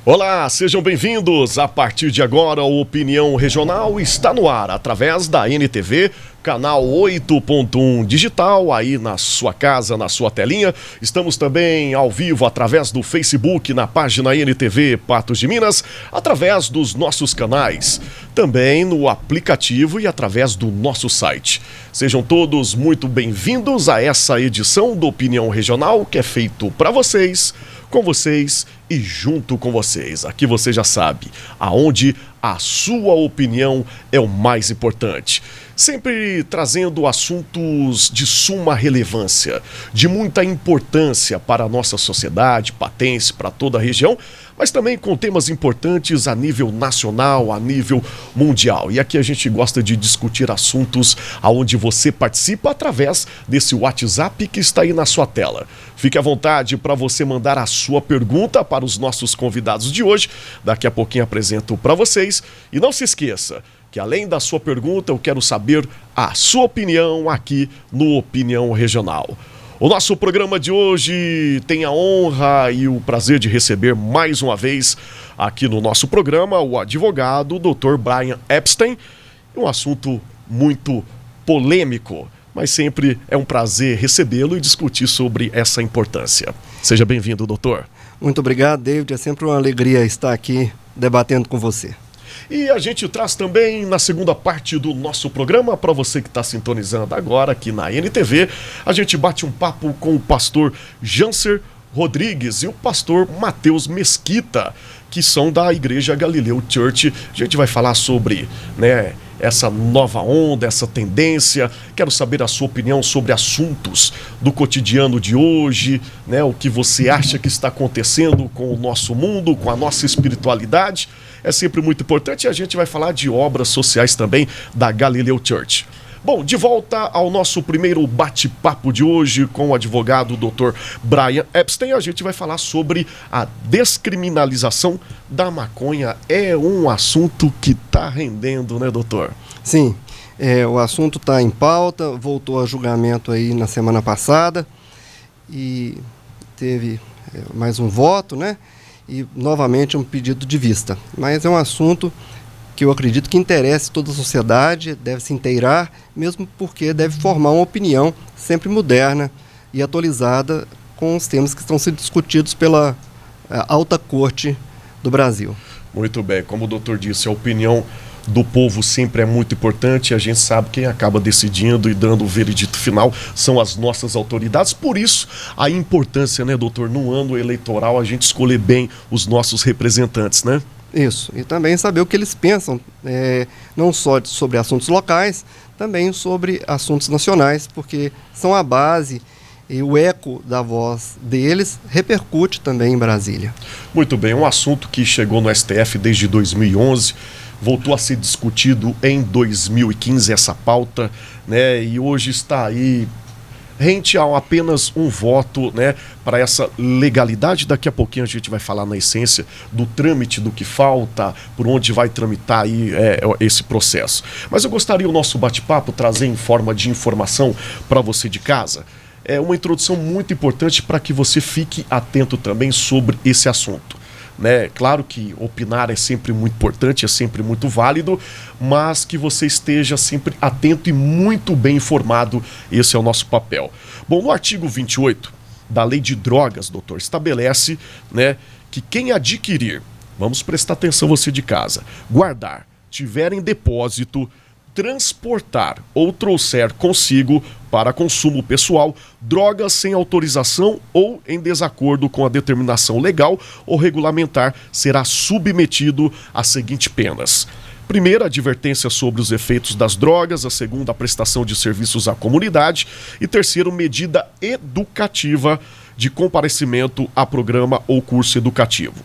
Olá, sejam bem-vindos. A partir de agora, o Opinião Regional está no ar através da NTV, canal 8.1 digital, aí na sua casa, na sua telinha. Estamos também ao vivo através do Facebook, na página NTV Patos de Minas, através dos nossos canais, também no aplicativo e através do nosso site. Sejam todos muito bem-vindos a essa edição do Opinião Regional, que é feito para vocês, com vocês e junto com vocês. Aqui você já sabe, aonde a sua opinião é o mais importante. Sempre trazendo assuntos de suma relevância, de muita importância para a nossa sociedade, patense, para toda a região, mas também com temas importantes a nível nacional, a nível mundial. E aqui a gente gosta de discutir assuntos aonde você participa através desse WhatsApp que está aí na sua tela. Fique à vontade para você mandar a sua pergunta para os nossos convidados de hoje. Daqui a pouquinho apresento para vocês. E não se esqueça que além da sua pergunta, eu quero saber a sua opinião aqui no Opinião Regional. O nosso programa de hoje tem a honra e o prazer de receber mais uma vez aqui no nosso programa o advogado Dr. Brian Epstein. Um assunto muito polêmico, mas sempre é um prazer recebê-lo e discutir sobre essa importância. Seja bem-vindo, doutor. Muito obrigado, David. É sempre uma alegria estar aqui debatendo com você. E a gente traz também na segunda parte do nosso programa, para você que está sintonizando agora aqui na NTV, a gente bate um papo com o pastor Janser Rodrigues e o pastor Matheus Mesquita, que são da Igreja Galileu Church. A gente vai falar sobre, essa nova onda, essa tendência. Quero saber a sua opinião sobre assuntos do cotidiano de hoje, o que você acha que está acontecendo com o nosso mundo, com a nossa espiritualidade. É sempre muito importante e a gente vai falar de obras sociais também da Galileu Church. Bom, de volta ao nosso primeiro bate-papo de hoje com o advogado Dr. Brian Epstein, a gente vai falar sobre a descriminalização da maconha. É um assunto que está rendendo, né, doutor? Sim, o assunto está em pauta, voltou a julgamento aí na semana passada e teve mais um voto, e novamente um pedido de vista. Mas é um assunto que eu acredito que interessa toda a sociedade, deve se inteirar, mesmo porque deve formar uma opinião sempre moderna e atualizada com os temas que estão sendo discutidos pela alta corte do Brasil. Muito bem, como o doutor disse, a opinião do povo sempre é muito importante. A gente sabe quem acaba decidindo e dando o veredito final são as nossas autoridades. Por isso, a importância, doutor, no ano eleitoral a gente escolher bem os nossos representantes, Isso, e também saber o que eles pensam, não só sobre assuntos locais, também sobre assuntos nacionais, porque são a base e o eco da voz deles repercute também em Brasília. Muito bem, um assunto que chegou no STF desde 2011, voltou a ser discutido em 2015 essa pauta, e hoje está aí rente a apenas um voto, para essa legalidade. Daqui a pouquinho a gente vai falar na essência do trâmite, do que falta, por onde vai tramitar aí esse processo. Mas eu gostaria o nosso bate-papo trazer em forma de informação para você de casa. É uma introdução muito importante para que você fique atento também sobre esse assunto. Claro que opinar é sempre muito importante, é sempre muito válido, mas que você esteja sempre atento e muito bem informado. Esse é o nosso papel. Bom, no artigo 28 da Lei de Drogas, doutor, estabelece, que quem adquirir, vamos prestar atenção você de casa, guardar, tiver em depósito, transportar ou trouxer consigo para consumo pessoal drogas sem autorização ou em desacordo com a determinação legal ou regulamentar será submetido às seguintes penas. Primeira, advertência sobre os efeitos das drogas. A segunda, a prestação de serviços à comunidade. E terceiro, medida educativa de comparecimento a programa ou curso educativo.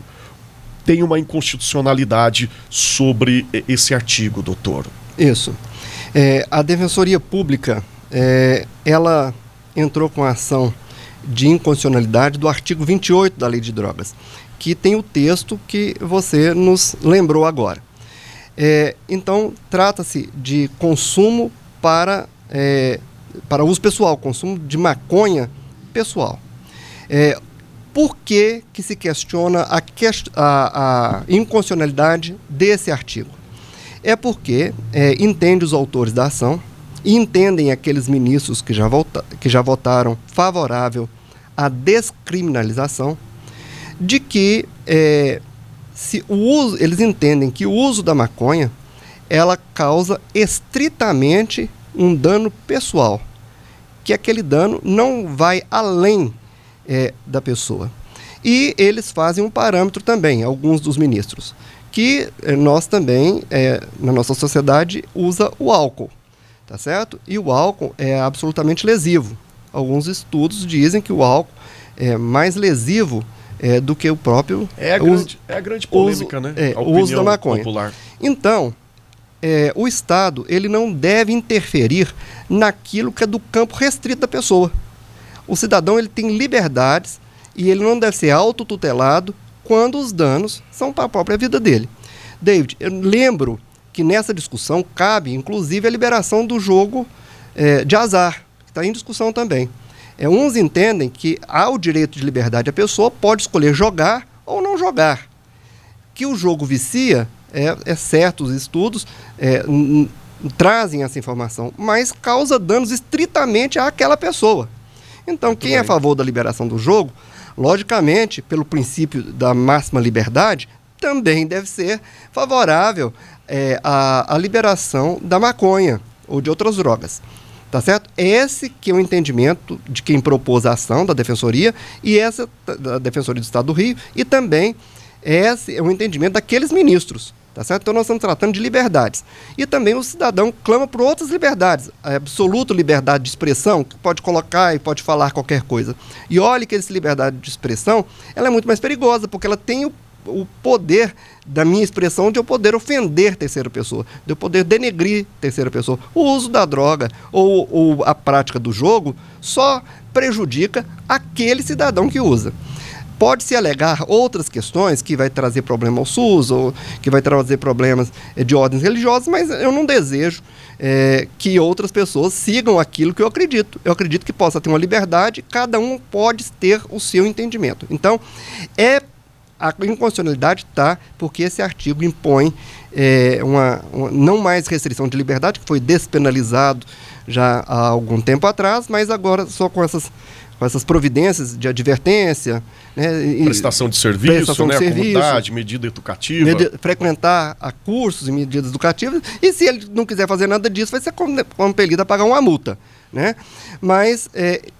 Tem uma inconstitucionalidade sobre esse artigo, doutor. Isso. A Defensoria Pública, ela entrou com a ação de inconstitucionalidade do artigo 28 da Lei de Drogas, que tem o texto que você nos lembrou agora. Então, trata-se de consumo para uso pessoal, consumo de maconha pessoal. Por que se questiona a inconstitucionalidade desse artigo? É porque entende os autores da ação e entendem aqueles ministros que já votaram favorável à descriminalização, de que eles entendem que o uso da maconha ela causa estritamente um dano pessoal, que aquele dano não vai além da pessoa. E eles fazem um parâmetro também, alguns dos ministros, que nós também, na nossa sociedade, usa o álcool, tá certo? E o álcool é absolutamente lesivo. Alguns estudos dizem que o álcool é mais lesivo do que o próprio a grande polêmica, né? O uso da maconha. Popular. Então, o Estado ele não deve interferir naquilo que é do campo restrito da pessoa. O cidadão ele tem liberdades e ele não deve ser autotutelado quando os danos são para a própria vida dele. David, eu lembro que nessa discussão cabe, inclusive, a liberação do jogo de azar, que está em discussão também. Uns entendem que há o direito de liberdade, a pessoa pode escolher jogar ou não jogar. Que o jogo vicia, é certo, os estudos trazem essa informação, mas causa danos estritamente àquela pessoa. Então, quem é a favor da liberação do jogo, logicamente, pelo princípio da máxima liberdade, também deve ser favorável à liberação da maconha ou de outras drogas. Tá certo? Esse que é o entendimento de quem propôs a ação da Defensoria e essa da Defensoria do Estado do Rio, e também esse é o entendimento daqueles ministros. Tá certo? Então nós estamos tratando de liberdades. E também o cidadão clama por outras liberdades. A absoluta liberdade de expressão, que pode colocar e pode falar qualquer coisa. E olhe que essa liberdade de expressão, ela é muito mais perigosa, porque ela tem o poder da minha expressão de eu poder ofender terceira pessoa, de eu poder denegrir terceira pessoa. O uso da droga ou a prática do jogo só prejudica aquele cidadão que usa. Pode-se alegar outras questões que vai trazer problema ao SUS ou que vai trazer problemas de ordens religiosas, mas eu não desejo que outras pessoas sigam aquilo que eu acredito. Eu acredito que possa ter uma liberdade, cada um pode ter o seu entendimento. Então, a inconstitucionalidade está porque esse artigo impõe uma não mais restrição de liberdade, que foi despenalizado já há algum tempo atrás, mas agora só com essas providências de advertência, né, prestação de serviço, comunidade, medida educativa. Frequentar a cursos e medidas educativas, e se ele não quiser fazer nada disso, vai ser compelido a pagar uma multa. Né? Mas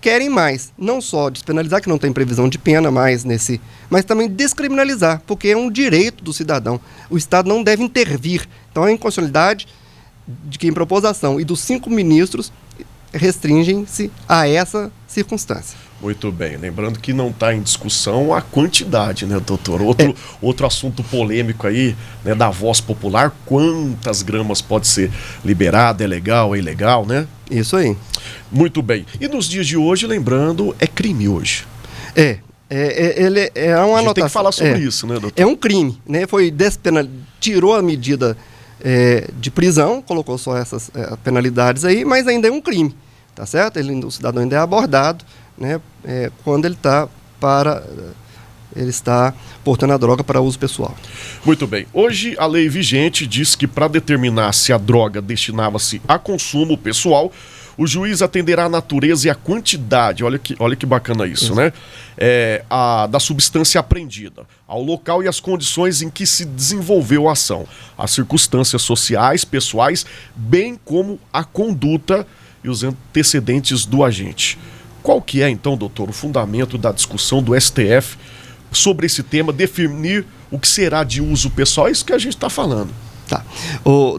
querem mais, não só despenalizar, que não tem previsão de pena mais mas também descriminalizar, porque é um direito do cidadão. O Estado não deve intervir. Então a inconstitucionalidade de quem propôs a ação e dos 5 ministros restringem-se a essa circunstância. Muito bem, lembrando que não está em discussão a quantidade, né, doutor? Outro assunto polêmico aí, né, da voz popular, quantas gramas pode ser liberada, é legal, é ilegal, né? Isso aí. Muito bem. E nos dias de hoje, lembrando, é crime hoje. Ele é uma anotação. A gente tem que falar sobre isso, né, doutor? É um crime, né? Tirou a medida de prisão, colocou só essas penalidades aí, mas ainda é um crime, tá certo? O cidadão ainda é abordado, né, quando ele está portando a droga para uso pessoal. Muito bem. Hoje a lei vigente diz que para determinar se a droga destinava-se a consumo pessoal, o juiz atenderá a natureza e a quantidade, olha que bacana isso, né? Da substância apreendida, ao local e às condições em que se desenvolveu a ação, as circunstâncias sociais, pessoais, bem como a conduta e os antecedentes do agente. Qual que é, então, doutor, o fundamento da discussão do STF sobre esse tema, definir o que será de uso pessoal? É isso que a gente está falando. Tá.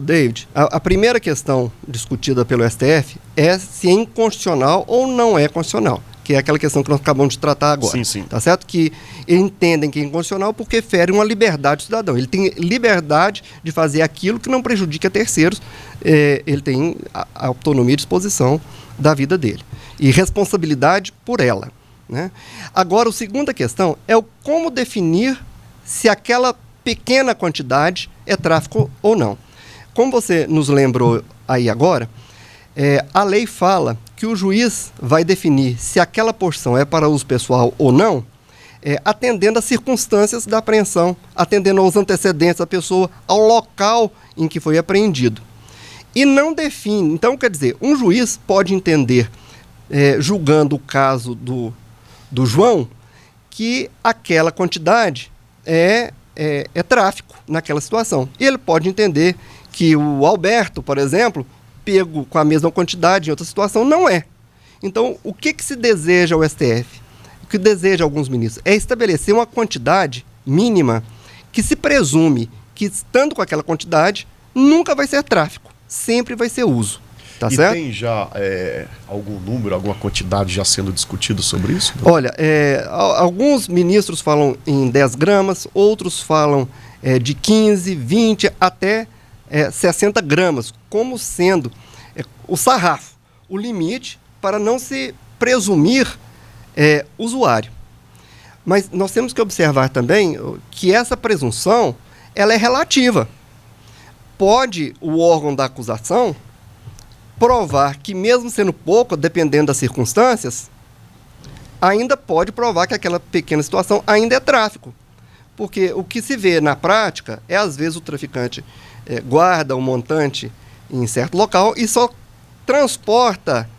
David, a primeira questão discutida pelo STF é se é inconstitucional ou não é constitucional, que é aquela questão que nós acabamos de tratar agora. Sim, sim. Tá certo? Que entendem que é inconstitucional porque fere uma liberdade do cidadão. Ele tem liberdade de fazer aquilo que não prejudique a terceiros. Ele tem a autonomia e disposição da vida dele. E responsabilidade por ela. Né? Agora, a segunda questão é como definir se aquela pequena quantidade é tráfico ou não. Como você nos lembrou aí agora, a lei fala que o juiz vai definir se aquela porção é para uso pessoal ou não, atendendo às circunstâncias da apreensão, atendendo aos antecedentes da pessoa, ao local em que foi apreendido. E não define. Então, quer dizer, um juiz pode entender, julgando o caso do João, que aquela quantidade é tráfico naquela situação. E ele pode entender que o Alberto, por exemplo, pego com a mesma quantidade em outra situação, não é. Então, o que se deseja ao STF? O que deseja alguns ministros? É estabelecer uma quantidade mínima que se presume que, estando com aquela quantidade, nunca vai ser tráfico, sempre vai ser uso. Tá certo? Tem já algum número, alguma quantidade já sendo discutido sobre isso? Olha, alguns ministros falam em 10 gramas, outros falam de 15, 20 até 60 gramas, como sendo o sarrafo, o limite para não se presumir usuário. Mas nós temos que observar também que essa presunção ela é relativa. Pode o órgão da acusação provar que, mesmo sendo pouco, dependendo das circunstâncias, ainda pode provar que aquela pequena situação ainda é tráfico. Porque o que se vê na prática é, às vezes, o traficante guarda um montante em certo local e só transporta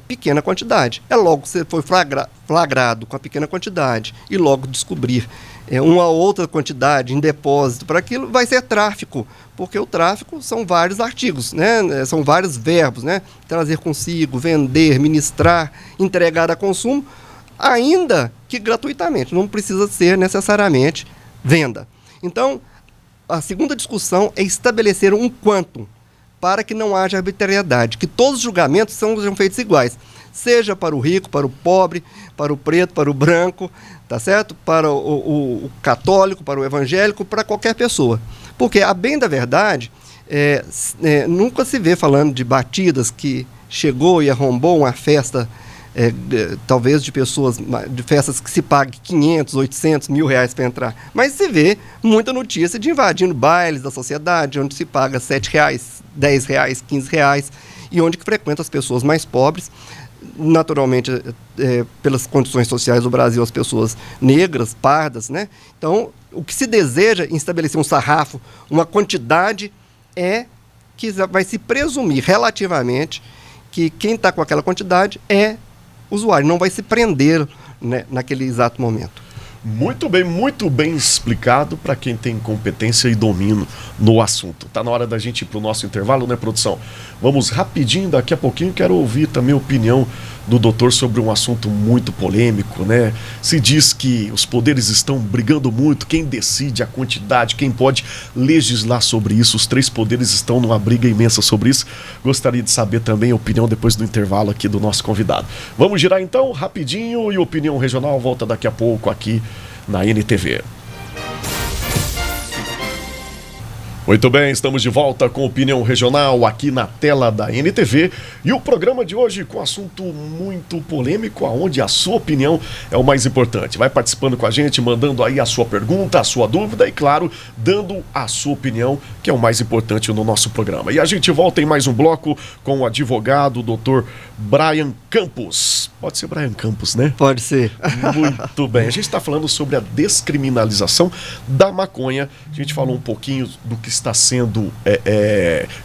pequena quantidade. Logo você foi flagrado com a pequena quantidade e logo descobrir uma outra quantidade em depósito para aquilo, vai ser tráfico, porque o tráfico são vários artigos, né? São vários verbos, né? Trazer consigo, vender, ministrar, entregar a consumo, ainda que gratuitamente, não precisa ser necessariamente venda. Então, a segunda discussão é estabelecer um quantum para que não haja arbitrariedade, que todos os julgamentos sejam feitos iguais, seja para o rico, para o pobre, para o preto, para o branco, tá certo? Para o católico, para o evangélico, para qualquer pessoa. Porque, a bem da verdade, nunca se vê falando de batidas que chegou e arrombou uma festa, talvez de festas que se pague 500, 800, R$1.000 para entrar. Mas se vê muita notícia de invadindo bailes da sociedade, onde se paga R$7, R$10, R$15, e onde que frequenta as pessoas mais pobres. Naturalmente, pelas condições sociais do Brasil, as pessoas negras, pardas, né? Então, o que se deseja em estabelecer um sarrafo, uma quantidade, que vai se presumir relativamente que quem está com aquela quantidade é usuário, não vai se prender, né, naquele exato momento. Muito bem explicado para quem tem competência e domínio no assunto. Tá na hora da gente ir para o nosso intervalo, né, produção? Vamos rapidinho, daqui a pouquinho quero ouvir também a opinião do doutor sobre um assunto muito polêmico, né? Se diz que os poderes estão brigando muito, quem decide a quantidade, quem pode legislar sobre isso, os três poderes estão numa briga imensa sobre isso. Gostaria de saber também a opinião depois do intervalo aqui do nosso convidado. Vamos girar então, rapidinho, e Opinião Regional volta daqui a pouco aqui na NTV. Muito bem, estamos de volta com Opinião Regional aqui na tela da NTV, e o programa de hoje com assunto muito polêmico, onde a sua opinião é o mais importante. Vai participando com a gente, mandando aí a sua pergunta, a sua dúvida e, claro, dando a sua opinião, que é o mais importante no nosso programa. E a gente volta em mais um bloco com o advogado, o Dr. Brian Campos. Pode ser Brian Campos, né? Pode ser. Muito bem. A gente está falando sobre a descriminalização da maconha. A gente falou um pouquinho do que está sendo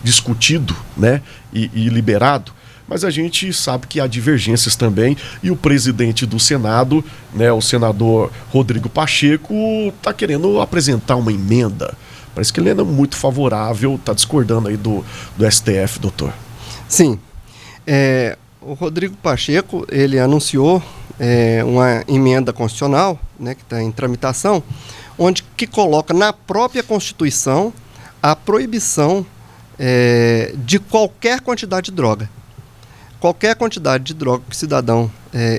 discutido, né, e liberado, mas a gente sabe que há divergências também, e o presidente do Senado, né, o senador Rodrigo Pacheco, está querendo apresentar uma emenda. Parece que ele não é muito favorável, está discordando aí do STF, doutor. Sim. O Rodrigo Pacheco, ele anunciou uma emenda constitucional, né, que está em tramitação, onde que coloca na própria Constituição a proibição de qualquer quantidade de droga. Qualquer quantidade de droga que o cidadão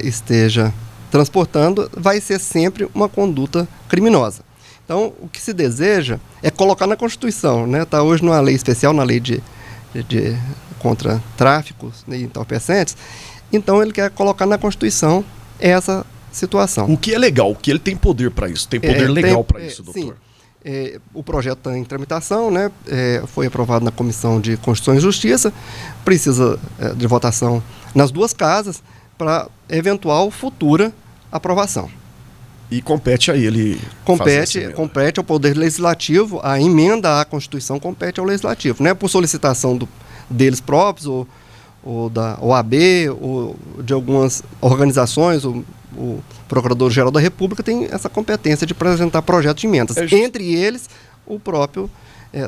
esteja transportando vai ser sempre uma conduta criminosa. Então, o que se deseja é colocar na Constituição, né? Está hoje numa lei especial, na lei contra tráficos e entorpecentes. Então, ele quer colocar na Constituição essa situação. O que é legal, o que ele tem poder para isso, tem poder legal para isso, doutor. Sim. O projeto está em tramitação, né? Foi aprovado na Comissão de Constituição e Justiça, precisa de votação nas duas casas para eventual futura aprovação. E compete a ele. Compete ao Poder Legislativo, a emenda à Constituição compete ao Legislativo, não é por solicitação deles próprios, ou da OAB, ou de algumas organizações. O Procurador-Geral da República tem essa competência de apresentar projetos de emendas, entre eles o próprio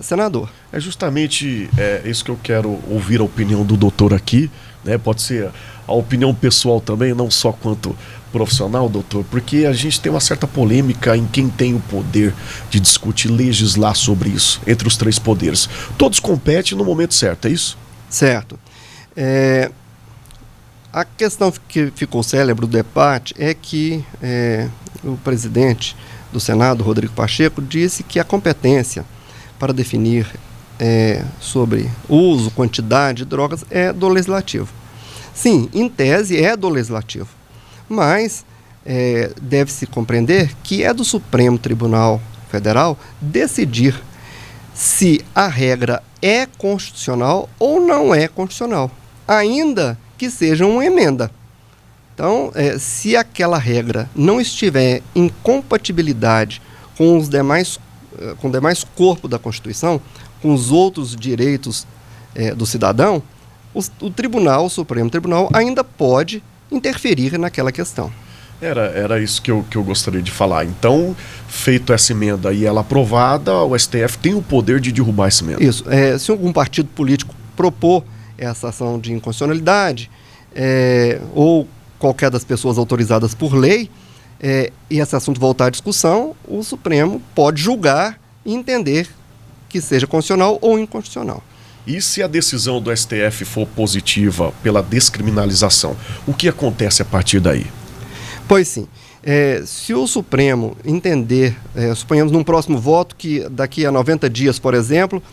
senador. É justamente isso que eu quero ouvir a opinião do doutor aqui, né? Pode ser a opinião pessoal também, não só quanto profissional, doutor, porque a gente tem uma certa polêmica em quem tem o poder de discutir, legislar sobre isso, entre os três poderes. Todos competem no momento certo, é isso? Certo. A questão que ficou célebre do debate é que o presidente do Senado, Rodrigo Pacheco, disse que a competência para definir sobre uso, quantidade de drogas é do Legislativo. Sim, em tese é do Legislativo, mas deve-se compreender que é do Supremo Tribunal Federal decidir se a regra é constitucional ou não é constitucional, ainda que seja uma emenda. Então, se aquela regra não estiver em compatibilidade com os demais, com o demais corpo da Constituição, com os outros direitos do cidadão, o Tribunal, o Supremo Tribunal, ainda pode interferir naquela questão. Era isso que eu gostaria de falar. Então, feito essa emenda e ela aprovada, o STF tem o poder de derrubar essa emenda. Isso. Se algum partido político propor essa ação de inconstitucionalidade, ou qualquer das pessoas autorizadas por lei, e esse assunto voltar à discussão, o Supremo pode julgar e entender que seja constitucional ou inconstitucional. E se a decisão do STF for positiva pela descriminalização, o que acontece a partir daí? Pois sim. Se o Supremo entender, suponhamos num próximo voto, que daqui a 90 dias, por exemplo,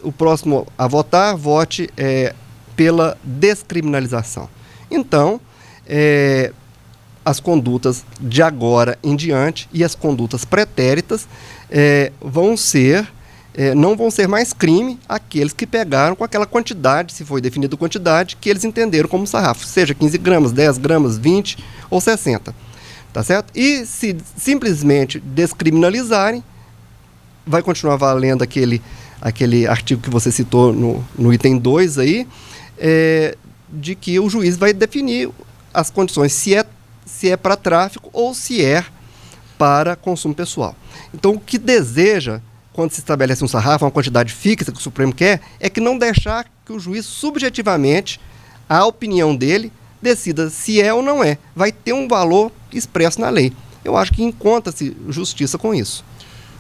o próximo a votar, vote pela descriminalização. Então, as condutas de agora em diante e as condutas pretéritas não vão ser mais crime aqueles que pegaram com aquela quantidade, se foi definida quantidade, que eles entenderam como sarrafo, seja 15 gramas, 10 gramas, 20 ou 60. Tá certo? E se simplesmente descriminalizarem, vai continuar valendo aquele artigo que você citou no item 2 aí, de que o juiz vai definir as condições, se é para tráfico ou se é para consumo pessoal. Então, o que deseja, quando se estabelece um sarrafo, uma quantidade fixa que o Supremo quer, é que não deixar que o juiz, subjetivamente, a opinião dele, decida se é ou não é. Vai ter um valor expresso na lei. Eu acho que encontra-se justiça com isso.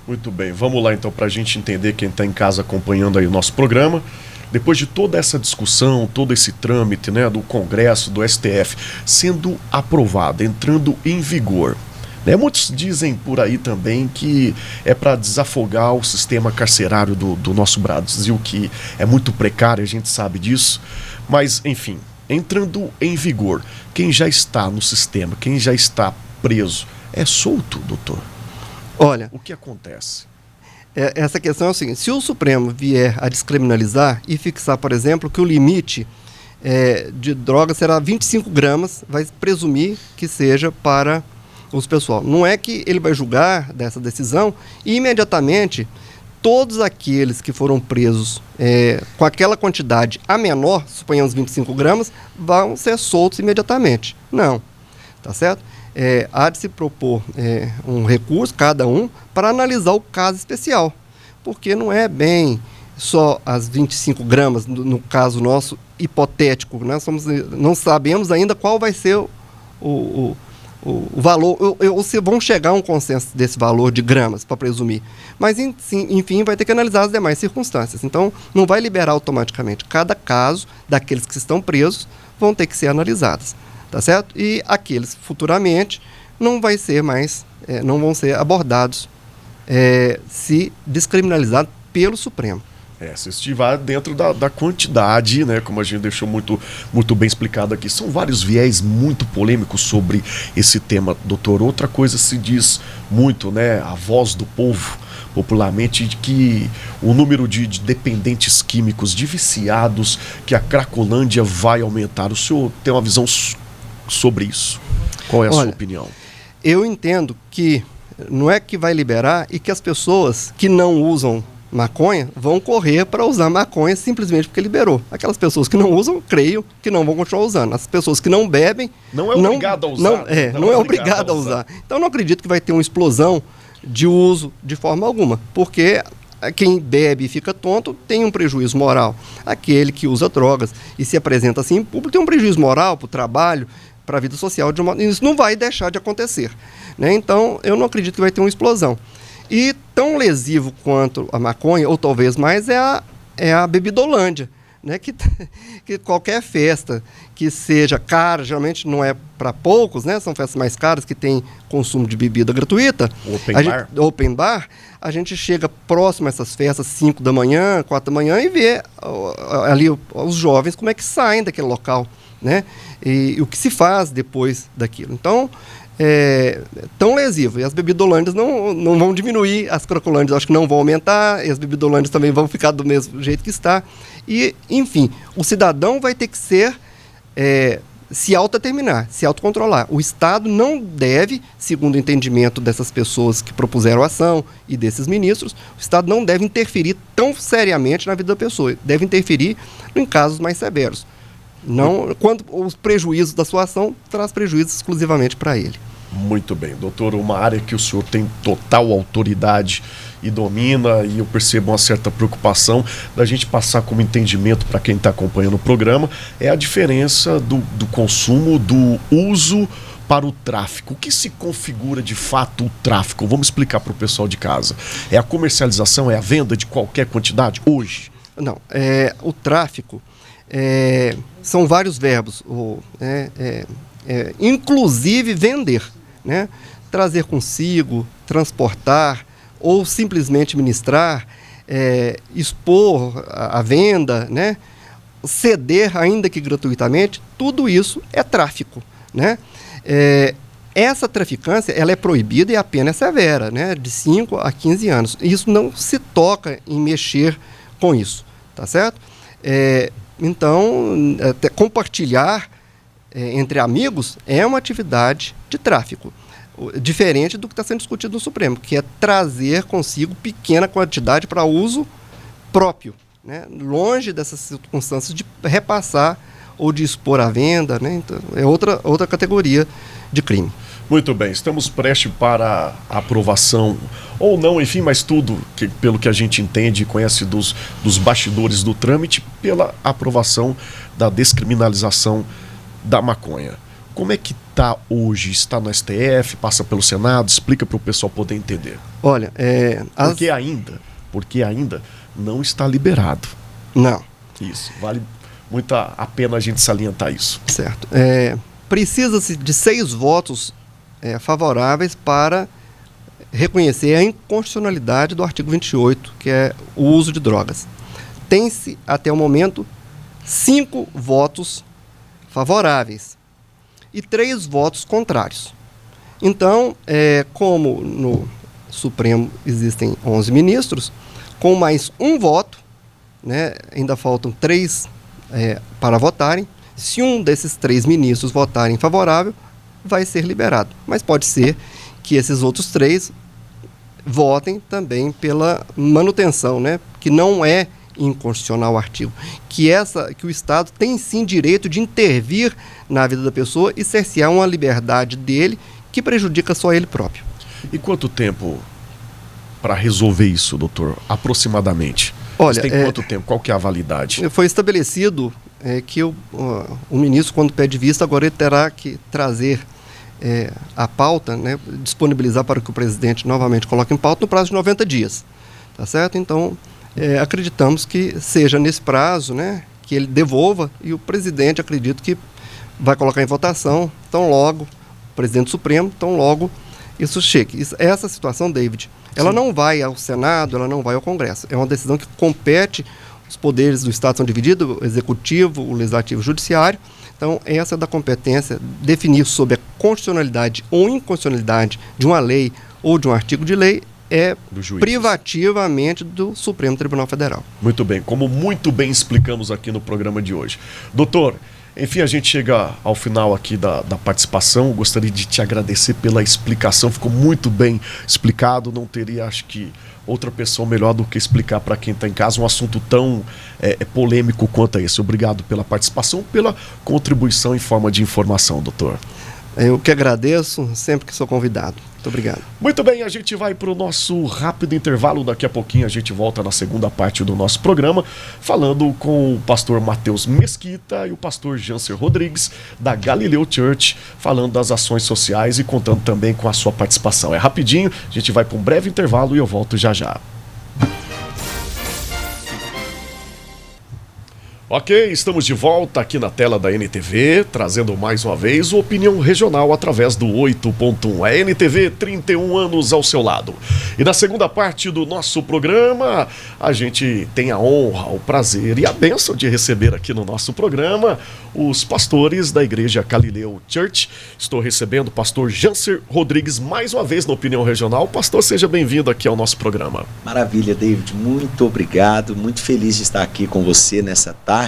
Muito bem, vamos lá então para a gente entender, quem está em casa acompanhando aí o nosso programa. Depois de toda essa discussão, todo esse trâmite, né, do Congresso, do STF, sendo aprovado, entrando em vigor, né, muitos dizem por aí também que é para desafogar o sistema carcerário do nosso Brasil, que é muito precário, a gente sabe disso. Mas, enfim, entrando em vigor, quem já está no sistema, quem já está preso, é solto, doutor? Olha, o que acontece? Essa questão é o seguinte: se o Supremo vier a descriminalizar e fixar, por exemplo, que o limite de droga será 25 gramas, vai presumir que seja para uso pessoal. Não é que ele vai julgar dessa decisão e imediatamente todos aqueles que foram presos com aquela quantidade a menor, suponhamos 25 gramas, vão ser soltos imediatamente. Não, tá certo? Há de se propor um recurso, cada um, para analisar o caso especial, porque não é bem só as 25 gramas, no caso nosso, hipotético, né? Não sabemos ainda qual vai ser o valor, ou se vão chegar a um consenso desse valor de gramas, para presumir. Mas, enfim, vai ter que analisar as demais circunstâncias. Então, não vai liberar automaticamente. Cada caso daqueles que estão presos vão ter que ser analisados. Tá certo? E aqueles futuramente não vão ser abordados se descriminalizado pelo Supremo. Se estiver dentro da quantidade, né, como a gente deixou muito, muito bem explicado aqui. São vários viés muito polêmicos sobre esse tema, doutor. Outra coisa se diz muito, né, a voz do povo, popularmente, de que o número de dependentes químicos, de viciados, que a Cracolândia vai aumentar. O senhor tem uma visão sobre isso? Qual é a sua opinião? eu entendo que não é que vai liberar e que as pessoas que não usam maconha vão correr para usar maconha simplesmente porque liberou. Aquelas pessoas que não usam, creio que não vão continuar usando. As pessoas que não bebem... Não é obrigado a usar. Não é obrigado a usar. Então, não acredito que vai ter uma explosão de uso de forma alguma, porque quem bebe e fica tonto tem um prejuízo moral. Aquele que usa drogas e se apresenta assim em público tem um prejuízo moral para o trabalho, para a vida social. Isso não vai deixar de acontecer, né? Então, eu não acredito que vai ter uma explosão. E tão lesivo quanto a maconha, ou talvez mais, é a bebidolândia, né? Que qualquer festa que seja cara, geralmente não é para poucos, né? São festas mais caras que tem consumo de bebida gratuita. Open bar. A gente chega próximo a essas festas, 5 da manhã, 4 da manhã, e vê ali os jovens como é que saem daquele local, né? E o que se faz depois daquilo. Então, tão lesivo. E as bebidolândias não vão diminuir, as cracolândias acho que não vão aumentar, e as bebidolândias também vão ficar do mesmo jeito que está. E, enfim, o cidadão vai ter que se autodeterminar, se autocontrolar. O Estado não deve, segundo o entendimento dessas pessoas que propuseram a ação e desses ministros, o Estado não deve interferir tão seriamente na vida da pessoa. Deve interferir em casos mais severos. Não, quando os prejuízos da sua ação traz prejuízos exclusivamente para ele. Muito bem, doutor, uma área que o senhor tem total autoridade e domina, e eu percebo uma certa preocupação da gente passar como entendimento para quem está acompanhando o programa, é a diferença do consumo, do uso para o tráfico. O que se configura de fato o tráfico? Vamos explicar para o pessoal de casa. É a comercialização, é a venda de qualquer quantidade hoje? Não, o tráfico são vários verbos, inclusive vender, né? Trazer consigo, transportar ou simplesmente ministrar, expor a venda, né? Ceder, ainda que gratuitamente, tudo isso é tráfico, né? Essa traficância ela é proibida e a pena é severa, né? De 5 a 15 anos. Isso não se toca em mexer com isso, tá certo? Então, compartilhar entre amigos é uma atividade de tráfico, diferente do que está sendo discutido no Supremo, que é trazer consigo pequena quantidade para uso próprio, né? Longe dessas circunstâncias de repassar ou de expor à venda, né? Então, é outra categoria de crime. Muito bem, estamos prestes para a aprovação, ou não, enfim, mas tudo, pelo que a gente entende e conhece dos bastidores do trâmite, pela aprovação da descriminalização da maconha. Como é que está hoje? Está no STF, passa pelo Senado? Explica para o pessoal poder entender. Olha, Porque ainda não está liberado. Não. Isso, vale muito a pena a gente salientar isso. Certo. Precisa-se de 6 votos favoráveis para reconhecer a inconstitucionalidade do artigo 28, que é o uso de drogas. Tem-se, até o momento, 5 votos favoráveis e 3 votos contrários. Então, como no Supremo existem 11 ministros, com mais um voto, né, ainda faltam 3 para votarem. Se um desses 3 ministros votarem favorável, vai ser liberado. Mas pode ser que esses outros 3 votem também pela manutenção, né, que não é inconstitucional o artigo, que o Estado tem sim direito de intervir na vida da pessoa e cercear uma liberdade dele que prejudica só ele próprio. E quanto tempo para resolver isso, doutor? Aproximadamente. Olha, tem quanto tempo? Qual que é a validade? Foi estabelecido que o ministro, quando pede vista, agora ele terá que trazer a pauta, né, disponibilizar para que o presidente novamente coloque em pauta no prazo de 90 dias. Tá certo? Então, acreditamos que seja nesse prazo, né, que ele devolva, e o presidente, acredito que vai colocar em votação tão logo, o presidente do Supremo, tão logo isso chegue. Essa situação, David, ela não vai ao Senado, ela não vai ao Congresso. É uma decisão que compete, os poderes do Estado são divididos, o Executivo, o Legislativo e o Judiciário. Então, essa é da competência, definir sobre a constitucionalidade ou inconstitucionalidade de uma lei ou de um artigo de lei, privativamente do Supremo Tribunal Federal. Muito bem, como muito bem explicamos aqui no programa de hoje. Doutor, Enfim, a gente chega ao final aqui da participação. Gostaria de te agradecer pela explicação, ficou muito bem explicado. Não teria, acho que, outra pessoa melhor do que explicar para quem está em casa um assunto tão polêmico quanto esse. Obrigado pela participação, pela contribuição em forma de informação, doutor. Eu que agradeço, sempre que sou convidado. Muito obrigado. Muito bem, a gente vai para o nosso rápido intervalo. Daqui a pouquinho a gente volta na segunda parte do nosso programa, falando com o pastor Matheus Mesquita e o pastor Janser Rodrigues, da Galileu Church, falando das ações sociais e contando também com a sua participação. É rapidinho, a gente vai para um breve intervalo e eu volto já já. Ok, estamos de volta aqui na tela da NTV, trazendo mais uma vez o Opinião Regional através do 8.1. A NTV, 31 anos ao seu lado. E na segunda parte do nosso programa, a gente tem a honra, o prazer e a bênção de receber aqui no nosso programa os pastores da Igreja Galileu Church. Estou recebendo o pastor Janser Rodrigues mais uma vez na Opinião Regional. Pastor, seja bem-vindo aqui ao nosso programa. Maravilha, David. Muito obrigado. Muito feliz de estar aqui com você nessa tarde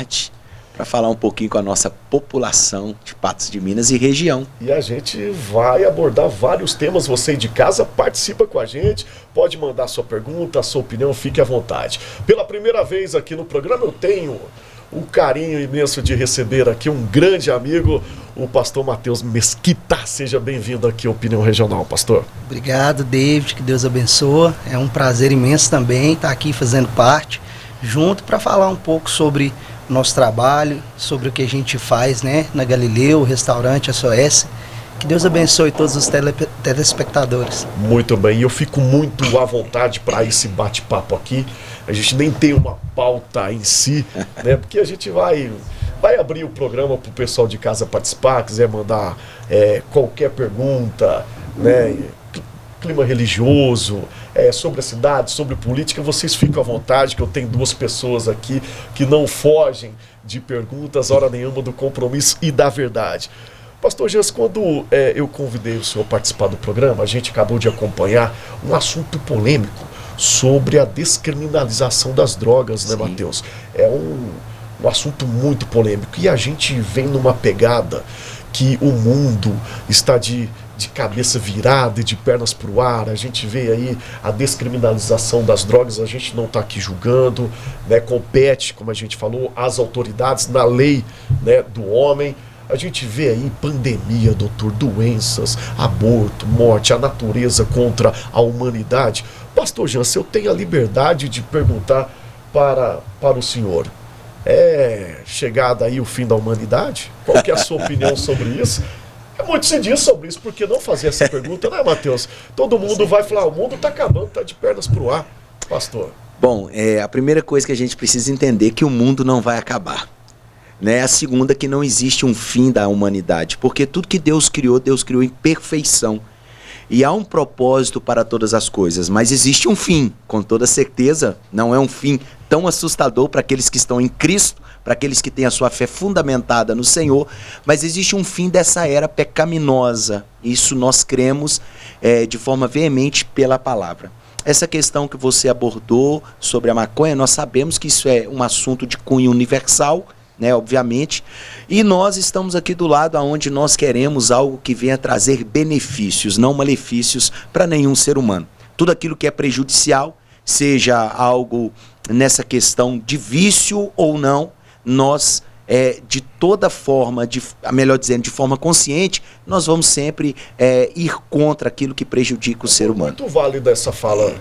para falar um pouquinho com a nossa população de Patos de Minas e região. E a gente vai abordar vários temas. Você de casa participa com a gente, pode mandar sua pergunta, a sua opinião, fique à vontade. Pela primeira vez aqui no programa eu tenho o carinho imenso de receber aqui um grande amigo, o pastor Matheus Mesquita. Seja bem-vindo aqui à Opinião Regional, pastor. Obrigado, David, que Deus abençoe. É um prazer imenso também estar aqui fazendo parte, junto, para falar um pouco sobre nosso trabalho, sobre o que a gente faz, né, na Galileu, o restaurante SOS. Que Deus abençoe todos os telespectadores. Muito bem, eu fico muito à vontade para esse bate-papo aqui. A gente nem tem uma pauta em si, né, porque a gente vai abrir o programa para o pessoal de casa participar, quiser mandar qualquer pergunta, né, clima religioso, sobre a cidade, sobre política, vocês ficam à vontade, que eu tenho duas pessoas aqui que não fogem de perguntas, hora nenhuma, do compromisso e da verdade. Pastor Jans, quando eu convidei o senhor a participar do programa, a gente acabou de acompanhar um assunto polêmico sobre a descriminalização das drogas, né, Matheus? É um assunto muito polêmico e a gente vem numa pegada que o mundo está de cabeça virada e de pernas para o ar. A gente vê aí a descriminalização das drogas, a gente não está aqui julgando, né, compete, como a gente falou, às autoridades, na lei, né, do homem. A gente vê aí pandemia, doutor, doenças, aborto, morte, a natureza contra a humanidade. Pastor Jansen, eu tenho a liberdade de perguntar para o senhor, é chegada aí o fim da humanidade? Qual que é a sua opinião sobre isso? Muito se diz sobre isso, porque não fazer essa pergunta, né, Matheus? Todo mundo vai falar, o mundo está acabando, está de pernas para o ar, pastor. Bom, a primeira coisa que a gente precisa entender é que o mundo não vai acabar. Né? A segunda, que não existe um fim da humanidade, porque tudo que Deus criou em perfeição. E há um propósito para todas as coisas, mas existe um fim, com toda certeza. Não é um fim tão assustador para aqueles que estão em Cristo, para aqueles que têm a sua fé fundamentada no Senhor, mas existe um fim dessa era pecaminosa. Isso nós cremos de forma veemente pela palavra. Essa questão que você abordou sobre a maconha, nós sabemos que isso é um assunto de cunho universal, né, obviamente, e nós estamos aqui do lado onde nós queremos algo que venha trazer benefícios, não malefícios para nenhum ser humano. Tudo aquilo que é prejudicial, seja algo nessa questão de vício ou não, nós, de toda forma, melhor dizendo, de forma consciente, nós vamos sempre ir contra aquilo que prejudica o ser humano. Muito válida essa fala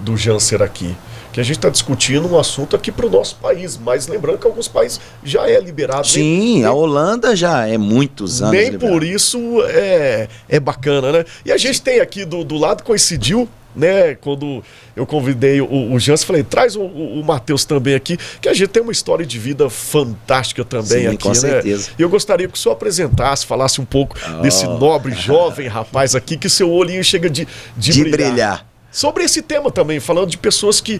do Janser aqui, que a gente está discutindo um assunto aqui para o nosso país, mas lembrando que alguns países já é liberado. Sim, a Holanda já é muitos anos nem liberado. Por isso é bacana, né? E a gente tem aqui do lado, coincidiu, né? Quando eu convidei o Jansen, falei, traz o Matheus também aqui, que a gente tem uma história de vida fantástica também. Sim, aqui, com certeza. E eu gostaria que o senhor apresentasse, falasse um pouco desse nobre, jovem rapaz aqui, que seu olhinho chega de brilhar. Sobre esse tema também, falando de pessoas que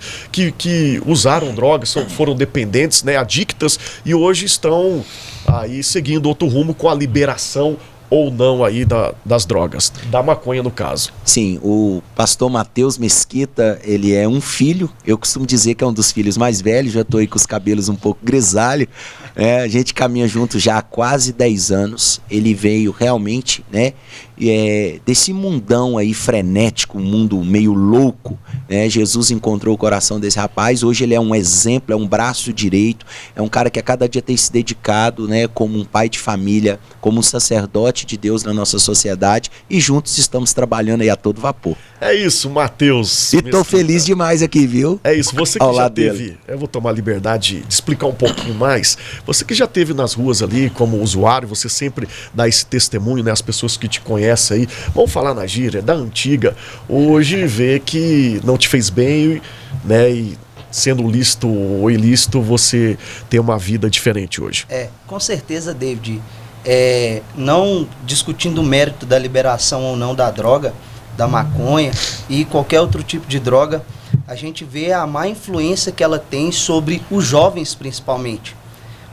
usaram drogas, foram dependentes, né, adictas, e hoje estão aí seguindo outro rumo com a liberação ou não aí das drogas, da maconha no caso. Sim, o pastor Mateus Mesquita, ele é um filho, eu costumo dizer que é um dos filhos mais velhos, já estou aí com os cabelos um pouco grisalho, a gente caminha junto já há quase 10 anos, ele veio realmente, né, desse mundão aí frenético, um mundo meio louco, né, Jesus encontrou o coração desse rapaz, hoje ele é um exemplo, é um braço direito, é um cara que a cada dia tem se dedicado, né, como um pai de família, como um sacerdote de Deus na nossa sociedade, e juntos estamos trabalhando aí a todo vapor. É isso, Mateus. E tô feliz demais aqui, viu? É isso, você que já teve, eu vou tomar a liberdade de explicar um pouquinho mais, você que já teve nas ruas ali como usuário, você sempre dá esse testemunho, né, as pessoas que te conhecem aí, vão falar na gíria, da antiga, hoje vê que não te fez bem, né, e sendo lícito ou ilícito, você tem uma vida diferente hoje. Com certeza, David, não discutindo o mérito da liberação ou não da droga, da maconha e qualquer outro tipo de droga, a gente vê a má influência que ela tem sobre os jovens principalmente.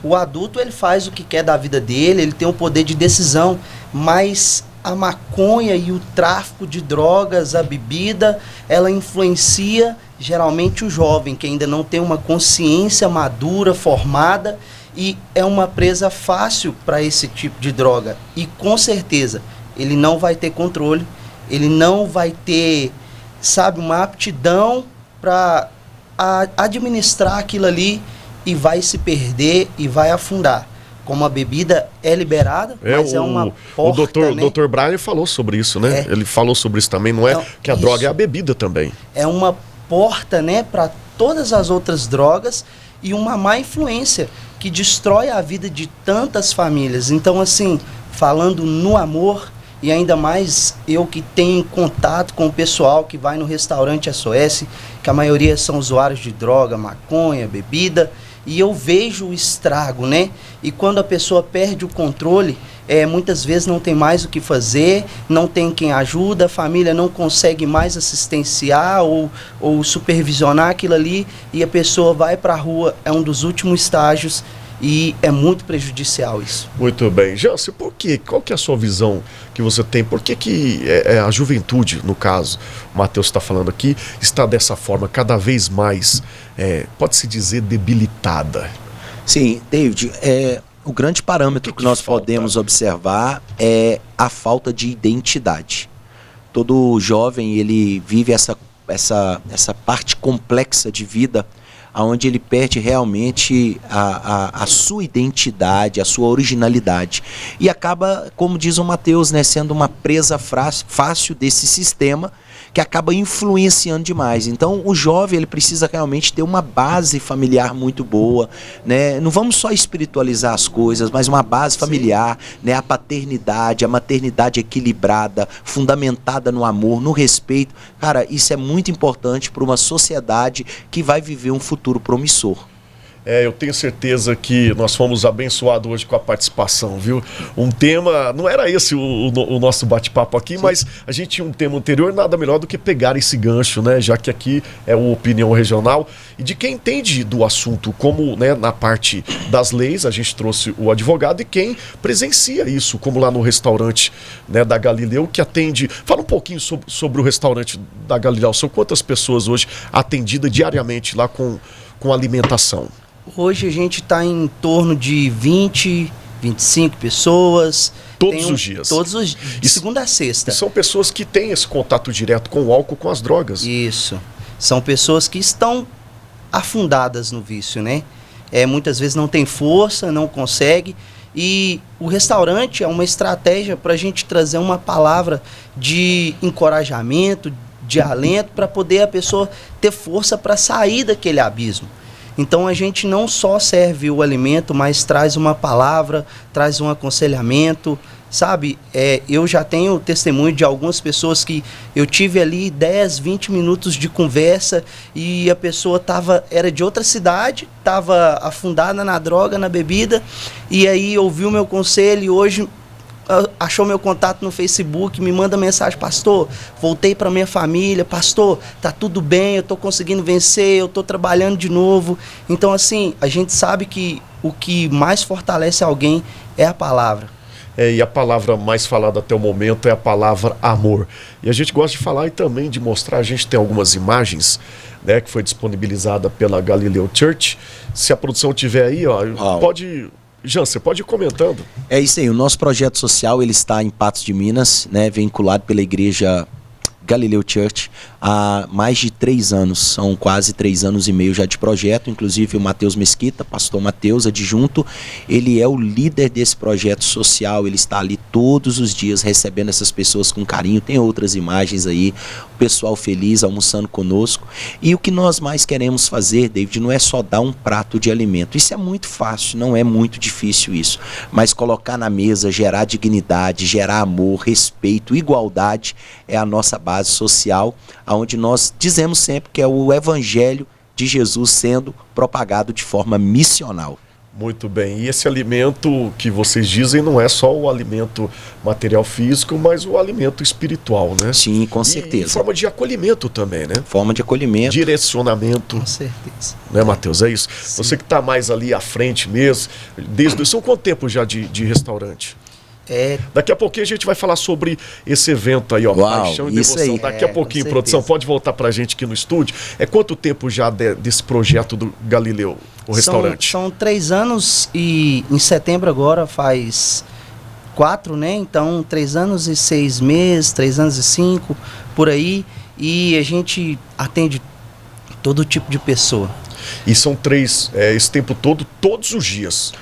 O adulto, ele faz o que quer da vida dele, ele tem o poder de decisão, mas a maconha e o tráfico de drogas, a bebida, ela influencia geralmente o jovem, que ainda não tem uma consciência madura, formada, e é uma presa fácil para esse tipo de droga. E com certeza, ele não vai ter controle, ele não vai ter, sabe, uma aptidão para administrar aquilo ali e vai se perder e vai afundar. Como a bebida é liberada, mas é uma porta, o Dr. Brian falou sobre isso, né? Ele falou sobre isso também, não é que a droga é a bebida também. É uma porta, né, para todas as outras drogas e uma má influência que destrói a vida de tantas famílias. Então, assim, falando no amor, e ainda mais eu que tenho contato com o pessoal que vai no restaurante SOS, que a maioria são usuários de droga, maconha, bebida, e eu vejo o estrago, né? E quando a pessoa perde o controle, muitas vezes não tem mais o que fazer, não tem quem ajuda, a família não consegue mais assistenciar ou supervisionar aquilo ali, e a pessoa vai para a rua, é um dos últimos estágios, e é muito prejudicial isso. Muito bem. Jâncio, por quê? Qual que é a sua visão que você tem? Por que a juventude, no caso, o Mateus está falando aqui, está dessa forma cada vez mais, pode-se dizer, debilitada? Sim, David, o grande parâmetro que nós podemos observar é a falta de identidade. Todo jovem, ele vive essa parte complexa de vida, onde ele perde realmente a sua identidade, a sua originalidade. E acaba, como diz o Mateus, né, sendo uma presa fácil desse sistema que acaba influenciando demais. Então, o jovem, ele precisa realmente ter uma base familiar muito boa, né? Não vamos só espiritualizar as coisas, mas uma base familiar, né? A paternidade, a maternidade equilibrada, fundamentada no amor, no respeito. Cara, isso é muito importante para uma sociedade que vai viver um futuro promissor. Eu tenho certeza que nós fomos abençoados hoje com a participação, viu? Um tema, não era esse o nosso bate-papo aqui, sim, mas a gente tinha um tema anterior, nada melhor do que pegar esse gancho, né? Já que aqui é o Opinião Regional. E de quem entende do assunto, como, né, na parte das leis, a gente trouxe o advogado, e quem presencia isso, como lá no restaurante, né, da Galileu, que atende... Fala um pouquinho sobre o restaurante da Galileu. São quantas pessoas hoje atendidas diariamente lá com alimentação? Hoje a gente está em torno de 20, 25 pessoas. Todos os dias? Todos os dias, de segunda a sexta. E são pessoas que têm esse contato direto com o álcool, com as drogas. Isso. São pessoas que estão afundadas no vício, né? Muitas vezes não tem força, não consegue. E o restaurante é uma estratégia para a gente trazer uma palavra de encorajamento, de alento, para poder a pessoa ter força para sair daquele abismo. Então a gente não só serve o alimento, mas traz uma palavra, traz um aconselhamento, sabe? Eu já tenho testemunho de algumas pessoas que eu tive ali 10, 20 minutos de conversa e a pessoa era de outra cidade, estava afundada na droga, na bebida, e aí ouviu meu conselho e hoje achou meu contato no Facebook, me manda mensagem: pastor, voltei para minha família, pastor, tá tudo bem, eu tô conseguindo vencer, eu tô trabalhando de novo. Então, assim, a gente sabe que o que mais fortalece alguém é a palavra. e a palavra mais falada até o momento é a palavra amor. E a gente gosta de falar e também de mostrar, a gente tem algumas imagens, né, que foi disponibilizada pela Galileu Church. Se a produção tiver aí, ó, pode... Jean, você pode ir comentando. É isso aí, o nosso projeto social ele está em Patos de Minas, né, vinculado pela igreja Galileu Church há mais de 3 anos, são quase 3 anos e meio já de projeto. Inclusive o Matheus Mesquita, pastor Matheus adjunto, ele é o líder desse projeto social, ele está ali todos os dias recebendo essas pessoas com carinho. Tem outras imagens aí, o pessoal feliz almoçando conosco. E o que nós mais queremos fazer, David, não é só dar um prato de alimento, isso é muito fácil, não é muito difícil isso, mas colocar na mesa, gerar dignidade, gerar amor, respeito, igualdade, é a nossa base social, onde nós dizemos sempre que é o evangelho de Jesus sendo propagado de forma missional. Muito bem, e esse alimento que vocês dizem não é só o alimento material físico, mas o alimento espiritual, né? Sim, com certeza. E forma de acolhimento também, né? Forma de acolhimento. Direcionamento. Com certeza. Né, Matheus? É isso? Sim. Você que está mais ali à frente mesmo, são quanto tempo já de restaurante? Daqui a pouquinho a gente vai falar sobre esse evento aí, ó. Uau, Paixão e Devoção. aí. Daqui a pouquinho, produção, pode voltar pra gente aqui no estúdio. Quanto tempo já desse projeto do Galileu, o restaurante? São 3 anos e em setembro agora faz 4, né? Então 3 anos e 6 meses, 3 anos e 5, por aí. E a gente atende todo tipo de pessoa. E são 3, esse tempo todo, todos os dias.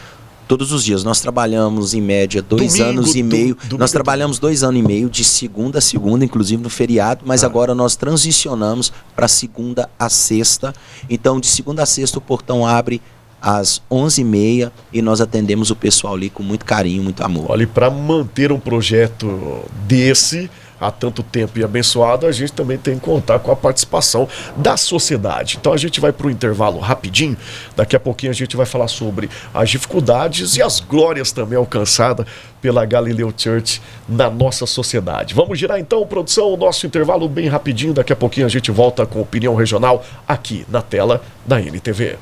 Todos os dias. Nós trabalhamos em média 2 anos e meio. Nós trabalhamos 2 anos e meio de segunda a segunda, inclusive no feriado, mas agora nós transicionamos para segunda a sexta. Então, de segunda a sexta, o portão abre às 11h30 e nós atendemos o pessoal ali com muito carinho, muito amor. Olha, e para manter um projeto desse há tanto tempo e abençoado, a gente também tem que contar com a participação da sociedade. Então a gente vai para o intervalo rapidinho, daqui a pouquinho a gente vai falar sobre as dificuldades e as glórias também alcançadas pela Galileu Church na nossa sociedade. Vamos girar então, produção, o nosso intervalo bem rapidinho, daqui a pouquinho a gente volta com Opinião Regional aqui na tela da NTV.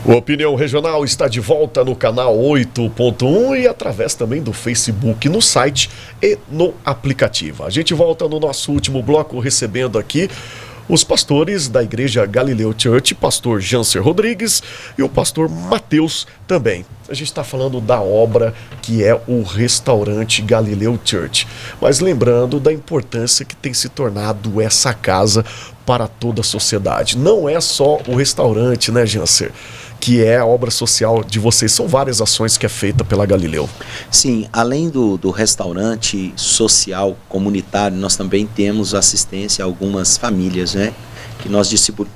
O Opinião Regional está de volta no canal 8.1 e através também do Facebook, no site e no aplicativo. A gente volta no nosso último bloco recebendo aqui os pastores da Igreja Galileu Church, pastor Janser Rodrigues e o pastor Matheus também. A gente está falando da obra que é o restaurante Galileu Church, mas lembrando da importância que tem se tornado essa casa para toda a sociedade. Não é só o restaurante, né, Janser, que é a obra social de vocês. São várias ações que é feita pela Galileu. Sim, além do restaurante social comunitário, nós também temos assistência a algumas famílias, né? Que nós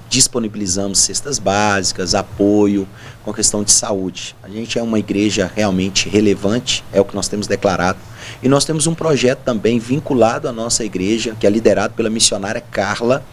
disponibilizamos cestas básicas, apoio com questão de saúde. A gente é uma igreja realmente relevante, é o que nós temos declarado. E nós temos um projeto também vinculado à nossa igreja, que é liderado pela missionária Carla,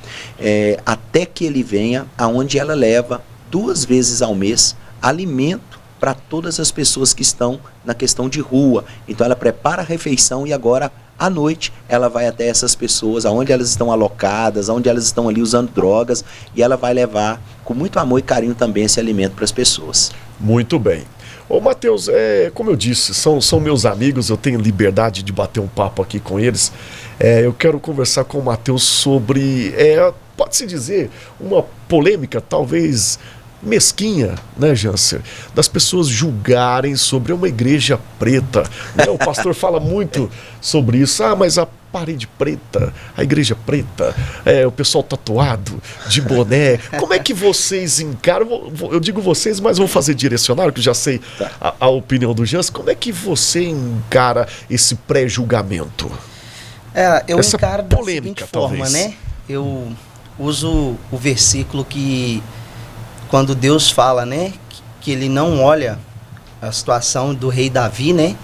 até que ele venha, aonde ela leva 2 vezes ao mês alimento para todas as pessoas que estão na questão de rua. Então ela prepara a refeição e agora à noite ela vai até essas pessoas, aonde elas estão alocadas, aonde elas estão ali usando drogas, e ela vai levar com muito amor e carinho também esse alimento para as pessoas. Muito bem. Ô Matheus, como eu disse, são meus amigos, eu tenho liberdade de bater um papo aqui com eles. Eu quero conversar com o Matheus sobre, pode-se dizer, uma polêmica, talvez mesquinha, né, Janser? Das pessoas julgarem sobre uma igreja preta, né? O pastor fala muito sobre isso. Mas a parede preta, a igreja preta, o pessoal tatuado, de boné. Como é que vocês encaram? Eu digo vocês, mas vou fazer direcionário, que já sei a opinião do Janser. Como é que você encara esse pré-julgamento? Eu Essa encaro da polêmica, seguinte forma, talvez, né? Eu uso o versículo que, quando Deus fala, né, que ele não olha a situação do rei Davi, né,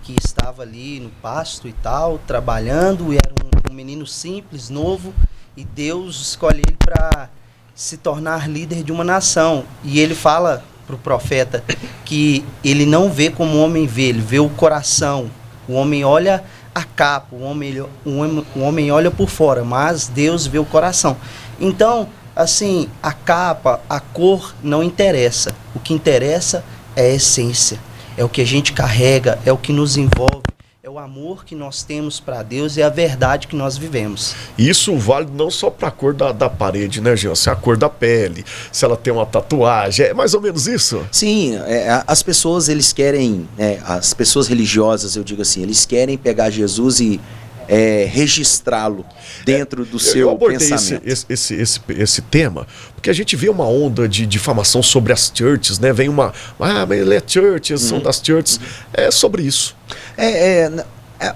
que estava ali no pasto e tal, trabalhando, e era um menino simples, novo, e Deus escolhe ele para se tornar líder de uma nação. E ele fala para o profeta que ele não vê como o homem vê, ele vê o coração. O homem olha a capa, o homem olha por fora, mas Deus vê o coração. Então, assim, a capa, a cor não interessa. O que interessa é a essência, é o que a gente carrega, é o que nos envolve, é o amor que nós temos para Deus e a verdade que nós vivemos. Isso vale não só para a cor da parede, né, Jean? Se é a cor da pele, se ela tem uma tatuagem, é mais ou menos isso? Sim, as pessoas, eles querem, as pessoas religiosas, eu digo assim, eles querem pegar Jesus e registrá-lo dentro do seu eu abordei pensamento. esse tema, porque a gente vê uma onda de difamação sobre as churches, né? Vem mas ele é churches, são das churches. É sobre isso.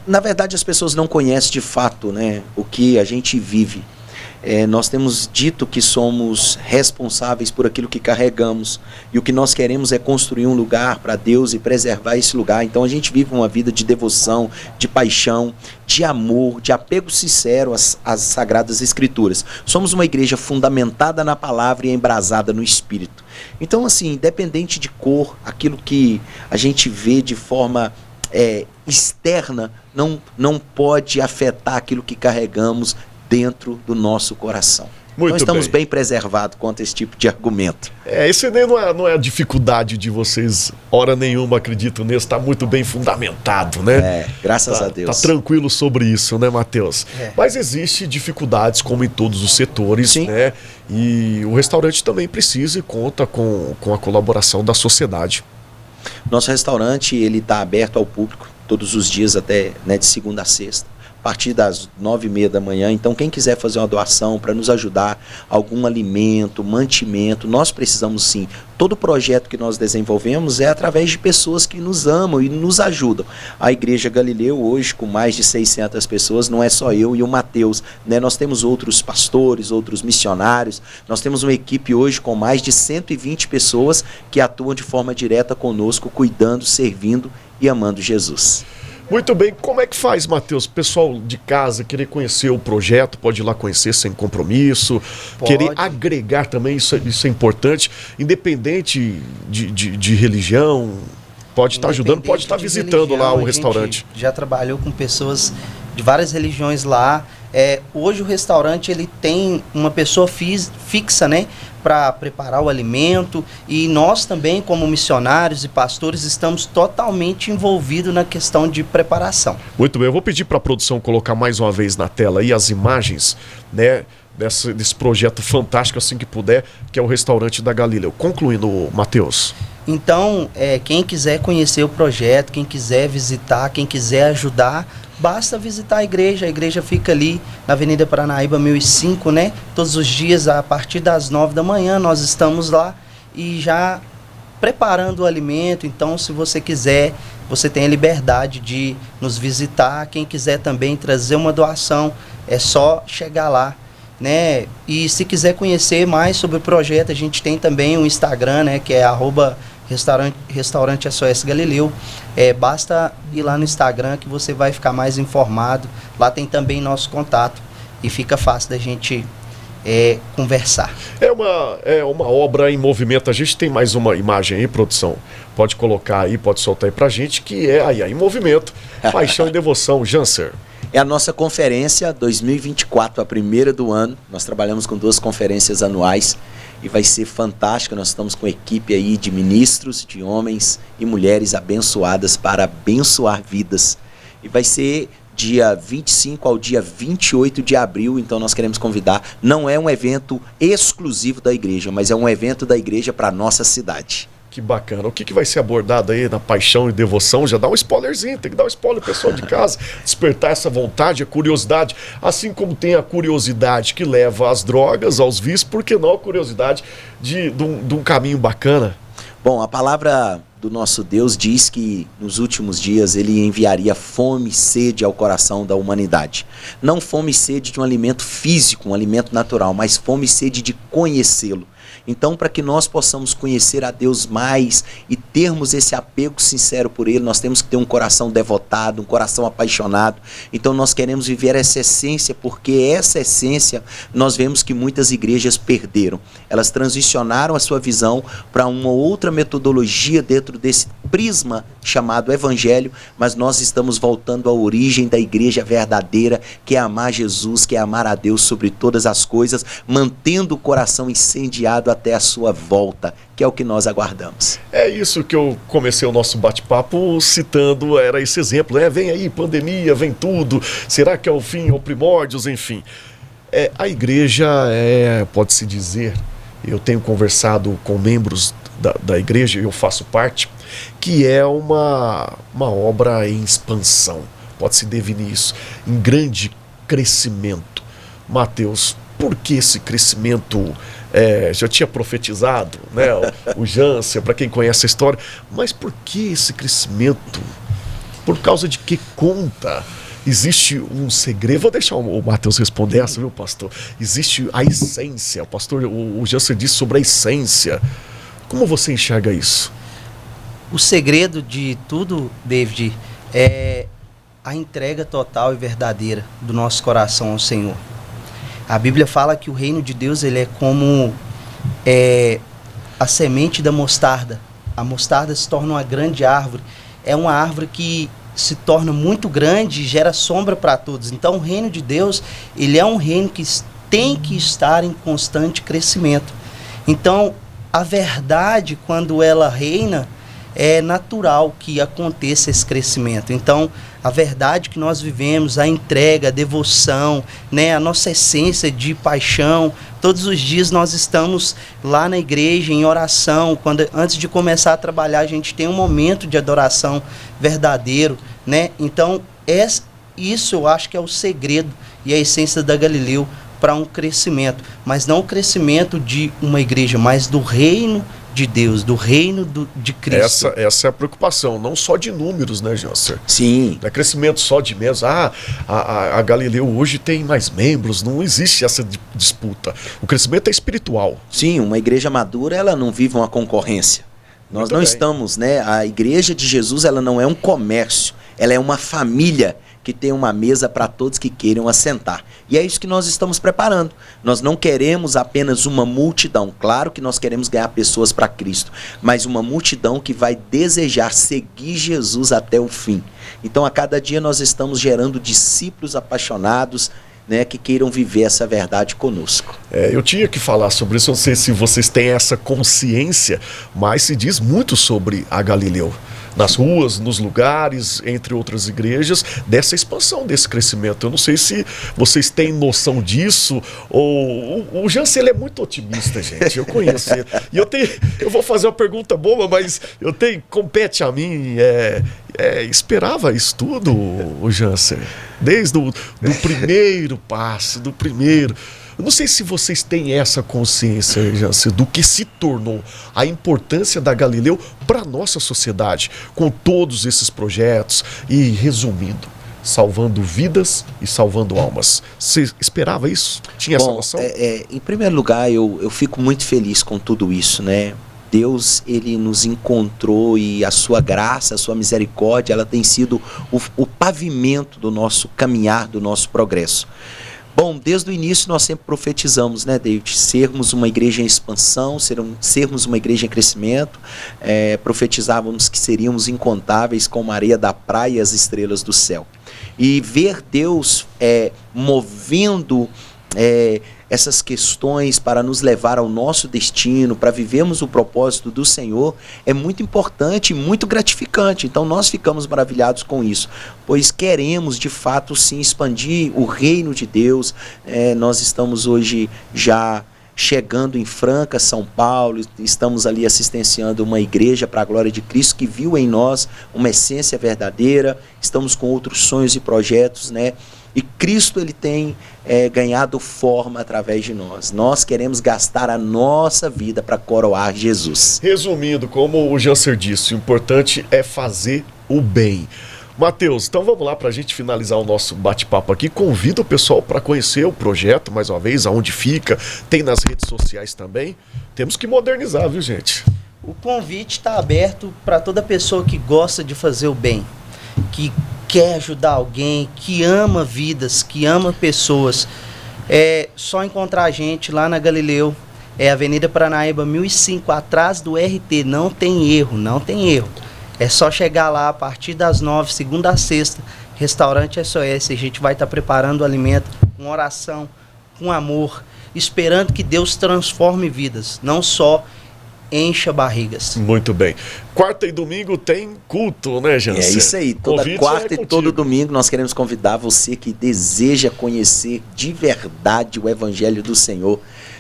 Na verdade, as pessoas não conhecem de fato, né, o que a gente vive. Nós temos dito que somos responsáveis por aquilo que carregamos, e o que nós queremos é construir um lugar para Deus e preservar esse lugar. Então a gente vive uma vida de devoção, de paixão, de amor, de apego sincero às Sagradas Escrituras. Somos uma igreja fundamentada na palavra e embrasada no Espírito. Então, assim, independente de cor, aquilo que a gente vê de forma externa não pode afetar aquilo que carregamos dentro do nosso coração. Muito então estamos bem preservados contra esse tipo de argumento. Isso nem não é a dificuldade de vocês, hora nenhuma, acredito nisso, está muito bem fundamentado, né? Graças a Deus. Está tranquilo sobre isso, né, Matheus? Mas existe dificuldades como em todos os setores, sim, né? E o restaurante também precisa e conta com a colaboração da sociedade. Nosso restaurante, ele está aberto ao público todos os dias, até, né, de segunda a sexta, a partir das 9h30 da manhã. Então, quem quiser fazer uma doação para nos ajudar, algum alimento, mantimento, nós precisamos sim. Todo projeto que nós desenvolvemos é através de pessoas que nos amam e nos ajudam. A Igreja Galileu hoje, com mais de 600 pessoas, não é só eu e o Matheus, né? Nós temos outros pastores, outros missionários. Nós temos uma equipe hoje com mais de 120 pessoas que atuam de forma direta conosco, cuidando, servindo e amando Jesus. Muito bem, como é que faz, Matheus? Pessoal de casa querer conhecer o projeto, pode ir lá conhecer sem compromisso, querer agregar também, isso é importante, independente de religião, pode estar ajudando, pode estar visitando lá o restaurante. Já trabalhou com pessoas de várias religiões lá. Hoje o restaurante ele tem uma pessoa fixa, né, para preparar o alimento, e nós também, como missionários e pastores, estamos totalmente envolvidos na questão de preparação. Muito bem, eu vou pedir para a produção colocar mais uma vez na tela aí as imagens, né, desse projeto fantástico, assim que puder, que é o restaurante da Galileu. Concluindo, Matheus. Então, quem quiser conhecer o projeto, quem quiser visitar, quem quiser ajudar, basta visitar a igreja fica ali na Avenida Paranaíba 1005, né? Todos os dias, a partir das 9 da manhã, nós estamos lá e já preparando o alimento. Então, se você quiser, você tem a liberdade de nos visitar. Quem quiser também trazer uma doação, é só chegar lá, né? E se quiser conhecer mais sobre o projeto, a gente tem também um Instagram, né? Que é @restaurante SOS Galileu. Basta ir lá no Instagram que você vai ficar mais informado. Lá tem também nosso contato e fica fácil da gente conversar. É uma obra em movimento. A gente tem mais uma imagem aí, produção. Pode colocar aí, pode soltar aí pra gente, que é aí em movimento. Paixão e Devoção, Janser. É a nossa conferência 2024, a primeira do ano. Nós trabalhamos com 2 conferências anuais e vai ser fantástico. Nós estamos com equipe aí de ministros, de homens e mulheres abençoadas para abençoar vidas. E vai ser dia 25 ao dia 28 de abril, então nós queremos convidar. Não é um evento exclusivo da igreja, mas é um evento da igreja para a nossa cidade. Que bacana. O que vai ser abordado aí na Paixão e Devoção? Já dá um spoilerzinho, tem que dar um spoiler pessoal de casa, despertar essa vontade, a curiosidade, assim como tem a curiosidade que leva às drogas, aos vícios, por que não a curiosidade de um caminho bacana? Bom, a palavra do nosso Deus diz que nos últimos dias ele enviaria fome e sede ao coração da humanidade. Não fome e sede de um alimento físico, um alimento natural, mas fome e sede de conhecê-lo. Então, para que nós possamos conhecer a Deus mais e termos esse apego sincero por Ele, nós temos que ter um coração devotado, um coração apaixonado. Então, nós queremos viver essa essência, porque essa essência nós vemos que muitas igrejas perderam. Elas transicionaram a sua visão para uma outra metodologia dentro desse prisma chamado Evangelho, mas nós estamos voltando à origem da igreja verdadeira, que é amar Jesus, que é amar a Deus sobre todas as coisas, mantendo o coração incendiado cuidado até a sua volta, que é o que nós aguardamos. É isso que eu comecei o nosso bate-papo citando, era esse exemplo, né? Vem aí pandemia, vem tudo, será que é o fim, é o primórdios, enfim. A igreja pode-se dizer, eu tenho conversado com membros da igreja, eu faço parte, que é uma obra em expansão, pode-se definir isso, em grande crescimento. Mateus, por que esse crescimento? Já tinha profetizado, né? O Jansen, para quem conhece a história, mas por que esse crescimento? Por causa de que conta? Existe um segredo, vou deixar o Mateus responder essa, viu, pastor? Existe a essência, o pastor, o Jansen disse sobre a essência. Como você enxerga isso? O segredo de tudo, David, é a entrega total e verdadeira do nosso coração ao Senhor. A Bíblia fala que o reino de Deus ele é como a semente da mostarda. A mostarda se torna uma grande árvore. É uma árvore que se torna muito grande e gera sombra para todos. Então o reino de Deus ele é um reino que tem que estar em constante crescimento. Então a verdade, quando ela reina, é natural que aconteça esse crescimento. Então, a verdade que nós vivemos, a entrega, a devoção, né, a nossa essência de paixão, todos os dias nós estamos lá na igreja em oração. Antes de começar a trabalhar, a gente tem um momento de adoração verdadeiro, né? Então, isso eu acho que é o segredo e a essência da Galileu para um crescimento, mas não o crescimento de uma igreja, mas do reino de Deus, do reino de Cristo. Essa é a preocupação, não só de números, né, Jansen? Sim. Não é crescimento só de membros. A Galileu hoje tem mais membros, não existe essa disputa. O crescimento é espiritual. Sim, uma igreja madura, ela não vive uma concorrência. Nós não estamos, né? A igreja de Jesus, ela não é um comércio, ela é uma família que tem uma mesa para todos que queiram assentar. E é isso que nós estamos preparando. Nós não queremos apenas uma multidão. Claro que nós queremos ganhar pessoas para Cristo, mas uma multidão que vai desejar seguir Jesus até o fim. Então, a cada dia nós estamos gerando discípulos apaixonados, né, que queiram viver essa verdade conosco. Eu tinha que falar sobre isso, não sei se vocês têm essa consciência, mas se diz muito sobre a Galileu. Nas ruas, nos lugares, entre outras igrejas, dessa expansão, desse crescimento. Eu não sei se vocês têm noção disso, ou o Jansen, ele é muito otimista, gente, eu conheço ele. E eu vou fazer uma pergunta boba, mas compete a mim, esperava isso tudo, o Jansen? Desde do primeiro passo, do primeiro... Eu não sei se vocês têm essa consciência, Jansen, do que se tornou a importância da Galileu para a nossa sociedade, com todos esses projetos e, resumindo, salvando vidas e salvando almas. Você esperava isso? Tinha essa noção? Em primeiro lugar, eu fico muito feliz com tudo isso, né? Deus, ele nos encontrou e a sua graça, a sua misericórdia, ela tem sido o pavimento do nosso caminhar, do nosso progresso. Bom, desde o início nós sempre profetizamos, né, David? Sermos uma igreja em expansão, sermos uma igreja em crescimento. Profetizávamos que seríamos incontáveis como a areia da praia e as estrelas do céu. E ver Deus movendo essas questões para nos levar ao nosso destino, para vivermos o propósito do Senhor, é muito importante e muito gratificante. Então nós ficamos maravilhados com isso, pois queremos de fato sim expandir o reino de Deus. Nós estamos hoje já chegando em Franca, São Paulo, estamos ali assistenciando uma igreja para a glória de Cristo que viu em nós uma essência verdadeira. Estamos com outros sonhos e projetos, né? E Cristo, ele tem ganhado forma através de nós. Nós queremos gastar a nossa vida para coroar Jesus. Resumindo, como o Jansen disse, o importante é fazer o bem. Mateus, então vamos lá para a gente finalizar o nosso bate-papo aqui. Convido o pessoal para conhecer o projeto, mais uma vez, aonde fica. Tem nas redes sociais também. Temos que modernizar, viu, gente? O convite está aberto para toda pessoa que gosta de fazer o bem, que quer ajudar alguém, que ama vidas, que ama pessoas. É só encontrar a gente lá na Galileu, Avenida Paranaíba 1005, atrás do RT, não tem erro, não tem erro. É só chegar lá a partir das 9, segunda a sexta, restaurante SOS, a gente vai estar preparando o alimento com oração, com amor, esperando que Deus transforme vidas, não só encha barrigas. Muito bem. Quarta e domingo tem culto, né, Jansen? É isso aí. Toda Convite quarta e contigo. todo domingo nós queremos convidar você que deseja conhecer de verdade o Evangelho do Senhor.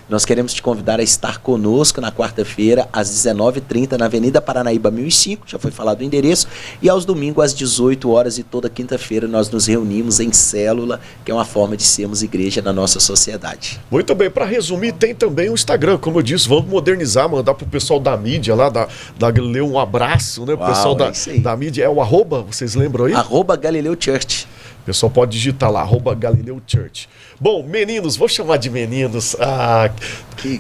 Nós queremos te convidar a estar conosco na quarta-feira, às 19h30, na Avenida Paranaíba 1005, já foi falado o endereço, e aos domingos, às 18 horas, e toda quinta-feira nós nos reunimos em célula, que é uma forma de sermos igreja na nossa sociedade. Muito bem, para resumir, tem também o Instagram, como eu disse, vamos modernizar, mandar pro pessoal da mídia lá, da Galileu um abraço, né? O Uau, pessoal é isso aí. da mídia é o arroba, vocês lembram aí? @Galileu Church. O pessoal pode digitar lá, @Galileu Church. Bom, meninos, vou chamar de meninos.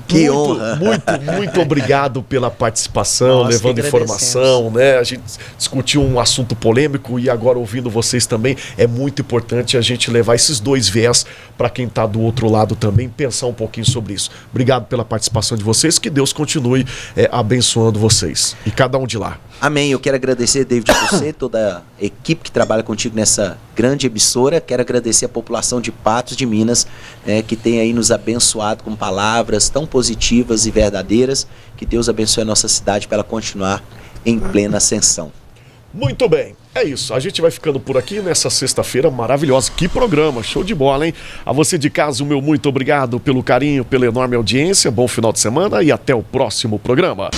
Que honra. Muito obrigado pela participação, Nós levando que informação, né? A gente discutiu um assunto polêmico e agora ouvindo vocês também, é muito importante a gente levar esses dois viés para quem está do outro lado também, pensar um pouquinho sobre isso. Obrigado pela participação de vocês, que Deus continue abençoando vocês e cada um de lá. Amém. Eu quero agradecer, David, a você, toda a equipe que trabalha contigo nessa grande emissora. Quero agradecer a população de Patos de Minas, que tem aí nos abençoado com palavras tão positivas e verdadeiras. Que Deus abençoe a nossa cidade para ela continuar em plena ascensão. Muito bem, é isso. A gente vai ficando por aqui nessa sexta-feira maravilhosa. Que programa, show de bola, hein? A você de casa, o meu muito obrigado pelo carinho, pela enorme audiência. Bom final de semana e até o próximo programa.